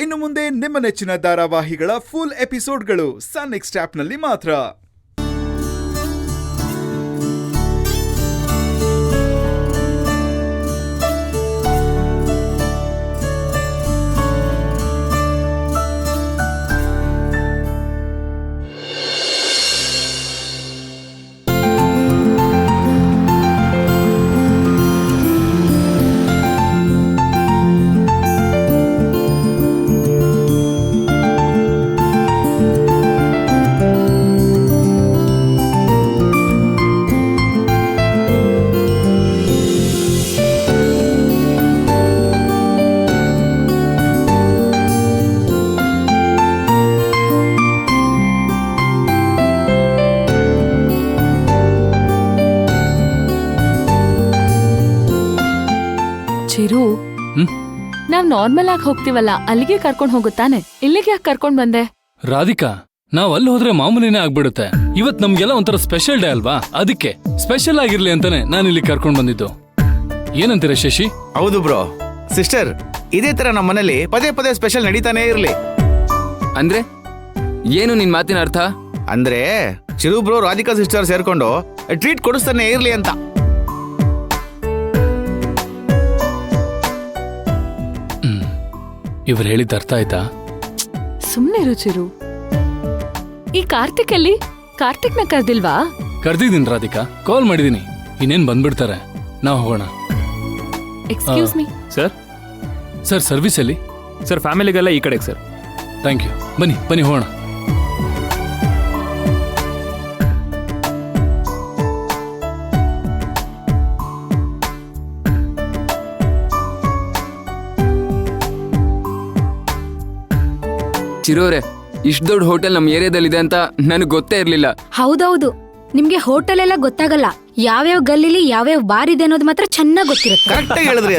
ಇನ್ನು ಮುಂದೆ ನಿಮ್ಮ ನೆಚ್ಚಿನ ಧಾರಾವಾಹಿಗಳ ಫುಲ್ ಎಪಿಸೋಡ್ಗಳು ಸನ್ ನೆಕ್ಸ್ಟ್ ಆಪ್ನಲ್ಲಿ ಮಾತ್ರ. ಚಿರು, ನಾವ್ ನಾರ್ಮಲ್ ಆಗಿ ಹೋಗ್ತಿವಲ್ಲ ಅಲ್ಲಿಗೆ ಕರ್ಕೊಂಡ್ ಹೋಗುತ್ತಾನೆ, ಇಲ್ಲಿಗೆ ಯಾಕೆ ಕರ್ಕೊಂಡ್ ಬಂದೆ? ರಾಧಿಕಾ, ನಾವ್ ಅಲ್ಲಿ ಹೋದ್ರೆ ಮಾಮೂಲಿನೇ ಆಗ್ಬಿಡುತ್ತೆ. ಇವತ್ ನಮ್ಗೆಲ್ಲ ಒಂಥರ ಸ್ಪೆಷಲ್ ಡೇ ಅಲ್ವಾ, ಅದಕ್ಕೆ ಸ್ಪೆಷಲ್ ಆಗಿರ್ಲಿ ಅಂತಾನೆ ನಾನು ಇಲ್ಲಿ ಕರ್ಕೊಂಡ್ ಬಂದಿದ್ದು. ಏನಂತೀರ ಶಶಿ? ಹೌದು ಬ್ರೋ. ಸಿಸ್ಟರ್, ಇದೇ ತರ ನಮ್ಮ ಮನೇಲಿ ಪದೇ ಪದೇ ಸ್ಪೆಷಲ್ ನಡೀತಾನೆ ಇರ್ಲಿ. ಅಂದ್ರೆ ಏನು ನಿನ್ ಮಾತಿನ ಅರ್ಥ? ಅಂದ್ರೆ ಚಿರು ಬ್ರೋ ರಾಧಿಕಾ ಸಿಸ್ಟರ್ ಸೇರ್ಕೊಂಡು ಟ್ರೀಟ್ ಕೊಡಿಸ್ತಾನೆ ಇರ್ಲಿ ಅಂತ. ಇವ್ರು ಹೇಳಿದ ಅರ್ಥ ಆಯ್ತಾ? ಸುಮ್ನೆ ಇರು ಚಿರು. ಈ ಕಾರ್ತಿಕ್ ಅಲ್ಲಿ? ಕಾರ್ತಿಕ್ ನ ಕರ್ದಿಲ್ವಾ? ಕರ್ದಿದ್ದೀನಿ ರಾಧಿಕಾ, ಕಾಲ್ ಮಾಡಿದೀನಿ. ಇನ್ನೇನ್ ಬಂದ್ಬಿಡ್ತಾರೆ, ನಾವ್ ಹೋಗೋಣ. Excuse me sir. Sir, service ಅಲ್ಲಿ? ಸರ್, ಫ್ಯಾಮಿಲಿಗೆಲ್ಲ ಈ ಕಡೆಗೆ ಸರ್. Thank you. ಬನ್ನಿ ಬನ್ನಿ ಹೋಗೋಣ. ಚಿರೋರೆ, ಇಷ್ಟು ದೊಡ್ಡ ಹೋಟೆಲ್ ನಮ್ ಏರಿಯಾದಲ್ಲಿದೆ ಅಂತ ನನಗೆ ಗೊತ್ತೇ ಇರ್ಲಿಲ್ಲ. ಹೌದೌದು, ನಿಮ್ಗೆ ಹೋಟೆಲ್ ಎಲ್ಲ ಗೊತ್ತಾಗಲ್ಲ. ಯಾವ್ಯಾವ ಗಲ್ಲಿಲಿ ಯಾವ್ಯಾವ ಬಾರ್ ಇದೆ ಅನ್ನೋದು ಮಾತ್ರ ಚೆನ್ನಾಗಿ ಗೊತ್ತಿರುತ್ತೆ. ಕರೆಕ್ಟ್ ಹೇಳಿದ್ರಿ.